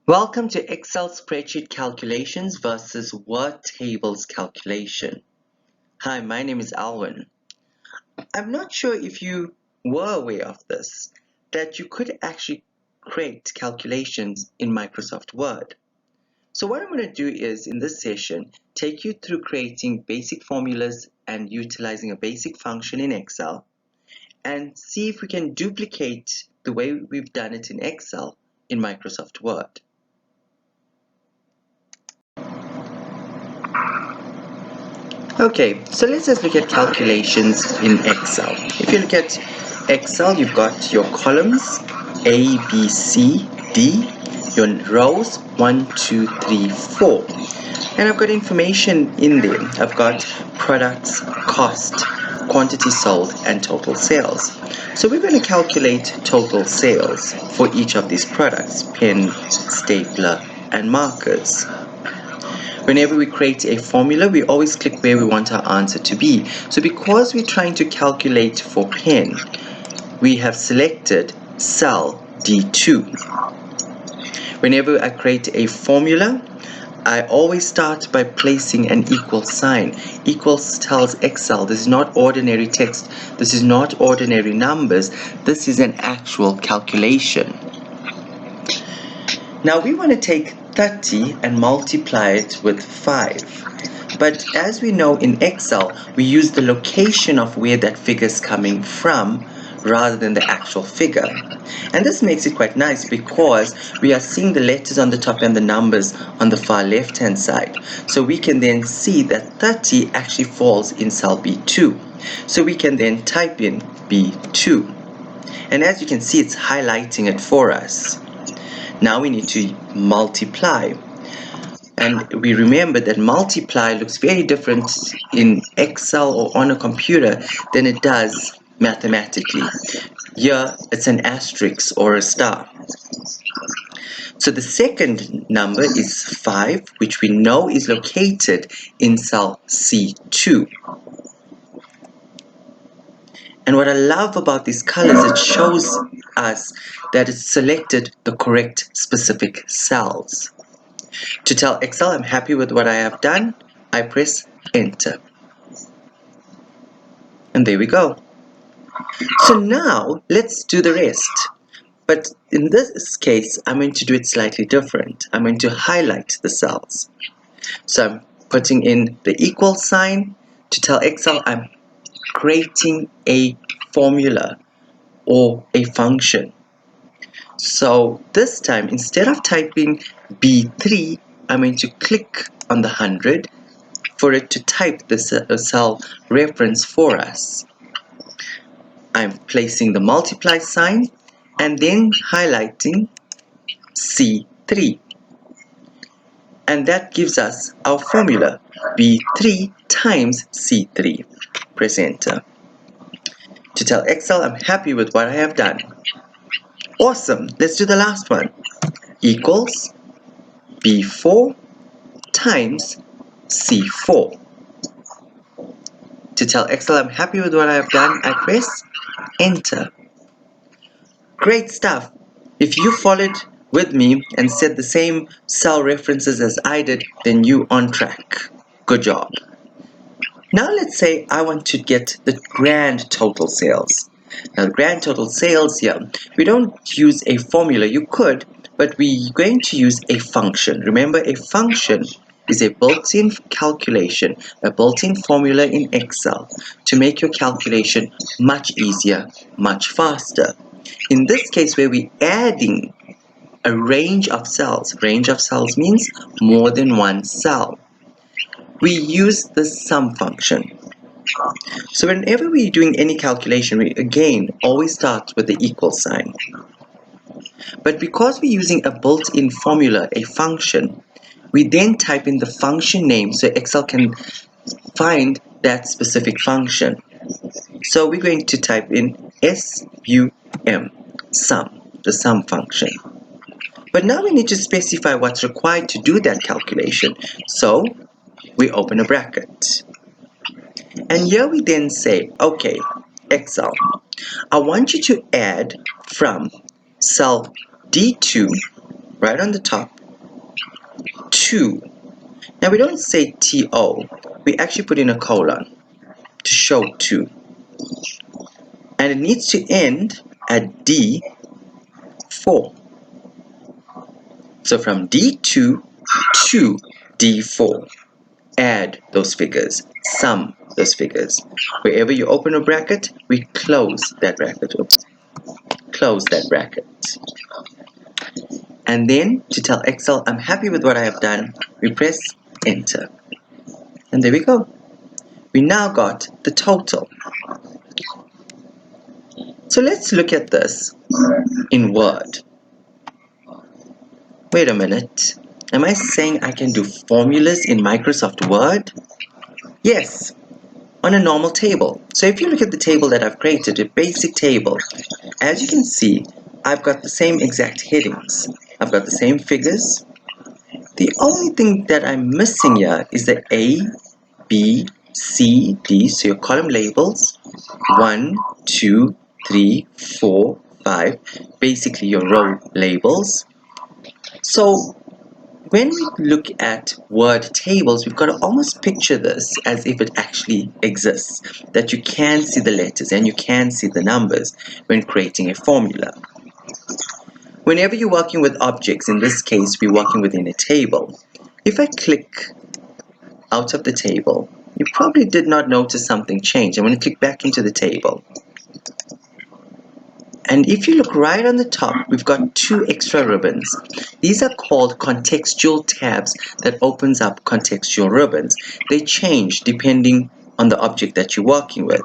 Welcome to Excel spreadsheet calculations versus Word tables calculation. Hi, my name is Alwyn. I'm not sure if you were aware of this, that you could actually create calculations in Microsoft Word. So what I'm going to do is, in this session, take you through creating basic formulas and utilizing a basic function in Excel, and see if we can duplicate the way we've done it in Excel in Microsoft Word. Okay, so let's just look at calculations in Excel. If you look at Excel, you've got your columns A, B, C, D, your rows 1, 2, 3, 4. And I've got information in there. I've got products, cost, quantity sold, and total sales. So we're going to calculate total sales for each of these products: pen, stapler, and markers. Whenever we create a formula, we always click where we want our answer to be. So because we're trying to calculate for pen, we have selected cell D2. Whenever I create a formula, I always start by placing an equal sign. Equals tells Excel this is not ordinary text, this is not ordinary numbers, this is an actual calculation. Now we want to take 30 and multiply it with 5. But as we know in Excel, we use the location of where that figure is coming from rather than the actual figure. And this makes it quite nice because we are seeing the letters on the top and the numbers on the far left hand side. So we can then see that 30 actually falls in cell B2. So we can then type in B2. And as you can see, it's highlighting it for us. Now we need to multiply. And we remember that multiply looks very different in Excel or on a computer than it does mathematically. Here it's an asterisk or a star. So the second number is 5, which we know is located in cell C2. And what I love about these colors, it shows us that it's selected the correct specific cells. To tell Excel I'm happy with what I have done, I press enter. And there we go. So now let's do the rest. But in this case, I'm going to do it slightly different. I'm going to highlight the cells. So I'm putting in the equal sign to tell Excel I'm creating a formula or a function. So this time, instead of typing B3, I'm going to click on the 100 for it to type the cell reference for us. I'm placing the multiply sign and then highlighting C3. And that gives us our formula, B3 times C3. Press enter. To tell Excel I'm happy with what I have done. Awesome, let's do the last one. Equals B4 times C4. To tell Excel I'm happy with what I have done, I press enter. Great stuff! If you followed with me and set the same cell references as I did, then you on track. Good job. Now let's say I want to get the grand total sales. Now the grand total sales here, we don't use a formula. You could, but we're going to use a function. Remember, a function is a built-in calculation, a built-in formula in Excel to make your calculation much easier, much faster. In this case, where we're adding a range of cells means more than one cell. We use the sum function. So whenever we're doing any calculation, we again always start with the equal sign. But because we're using a built-in formula, a function, we then type in the function name so Excel can find that specific function. So we're going to type in SUM, sum, the sum function. But now we need to specify what's required to do that calculation. So we open a bracket. And here we then say, okay, Excel, I want you to add from cell D2, right on the top, 2. Now we don't say TO, we actually put in a colon to show 2. And it needs to end at D4. So from D2 to D4, add those figures, sum those figures. Wherever you open a bracket, we close that bracket. Oops. Close that bracket. And then to tell Excel I'm happy with what I have done, we press enter. And there we go. We now got the total. So let's look at this in Word. Wait a minute. Am I saying I can do formulas in Microsoft Word? Yes, on a normal table. So if you look at the table that I've created, a basic table, as you can see, I've got the same exact headings. I've got the same figures. The only thing that I'm missing here is the A, B, C, D, so your column labels, 1, 2, 3, 4, 5, basically your row labels. So when we look at word tables, we've got to almost picture this as if it actually exists, that you can see the letters and you can see the numbers when creating a formula. Whenever you're working with objects, in this case we're working within a table, if I click out of the table, you probably did not notice something changed. I'm going to click back into the table. And if you look right on the top, we've got 2 extra ribbons. These are called contextual tabs that opens up contextual ribbons. They change depending on the object that you're working with.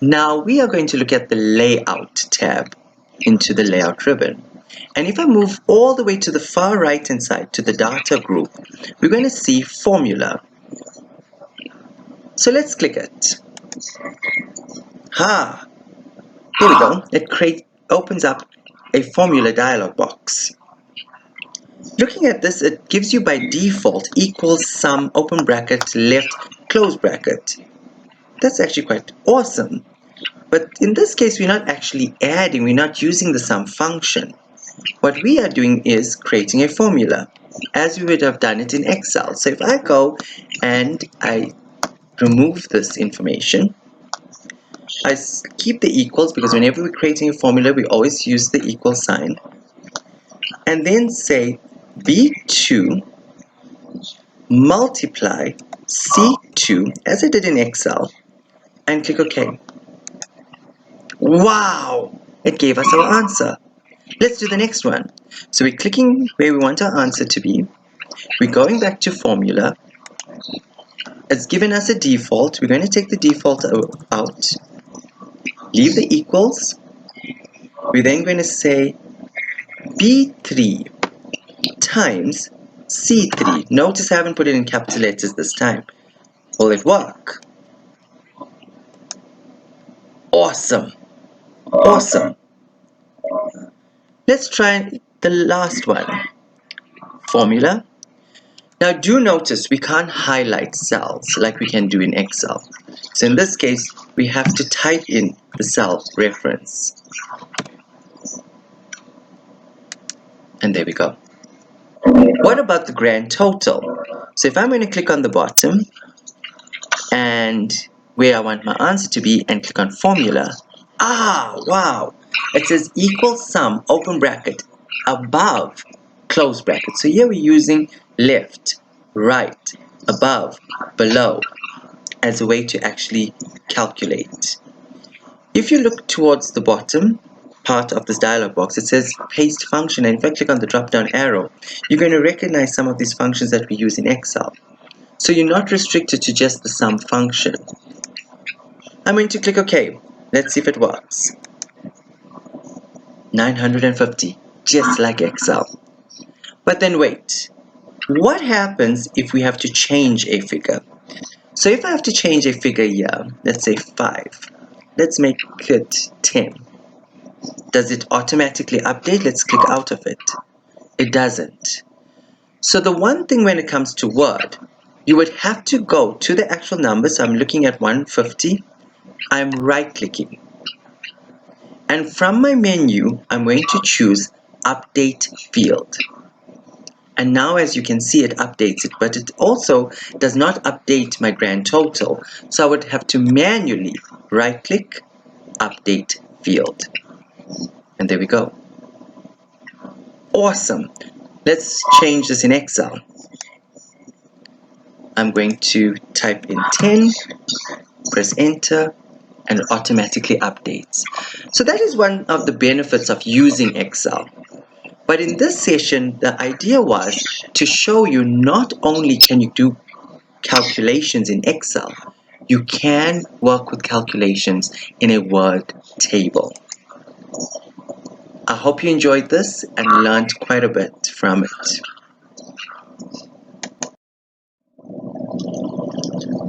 Now we are going to look at the layout tab into the layout ribbon. And if I move all the way to the far right hand side to the data group, we're going to see formula. So let's click it. Here we go. It opens up a formula dialog box. Looking at this, it gives you by default equals sum, open bracket, left, close bracket. That's actually quite awesome. But in this case, we're not actually adding, we're not using the sum function. What we are doing is creating a formula, as we would have done it in Excel. So if I go and I remove this information, I keep the equals, because whenever we're creating a formula, we always use the equal sign. And then say B2 multiply C2, as I did in Excel, and click OK. Wow! It gave us our answer. Let's do the next one. So we're clicking where we want our answer to be. We're going back to formula. It's given us a default. We're going to take the default out. Leave the equals. We're then going to say B3 times C3. Notice I haven't put it in capital letters this time. Will it work? Awesome. Awesome. Let's try the last one. Formula. Now do notice we can't highlight cells like we can do in Excel. So in this case, we have to type in the cell reference. And there we go. What about the grand total? So if I'm going to click on the bottom and where I want my answer to be and click on formula, wow, it says equal sum, open bracket, above, close bracket. So here we're using left, right, above, below as a way to actually calculate. If you look towards the bottom part of this dialog box, it says paste function, and if I click on the drop down arrow, you're going to recognize some of these functions that we use in Excel. So you're not restricted to just the sum function. I'm going to click OK. Let's see if it works. 950, just like Excel. But then wait, what happens if we have to change a figure? So if I have to change a figure here, let's say 5, let's make it 10. Does it automatically update? Let's click out of it. It doesn't. So the one thing when it comes to Word, you would have to go to the actual number. So I'm looking at 150. I'm right clicking. And from my menu, I'm going to choose Update Field. And now as you can see, it updates it, but it also does not update my grand total. So I would have to manually right click, update field. And there we go. Awesome. Let's change this in Excel. I'm going to type in 10, press enter, and it automatically updates. So that is one of the benefits of using Excel. But in this session, the idea was to show you not only can you do calculations in Excel, you can work with calculations in a Word table. I hope you enjoyed this and learned quite a bit from it.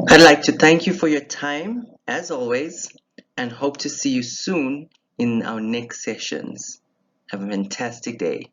I'd like to thank you for your time, as always, and hope to see you soon in our next sessions. Have a fantastic day.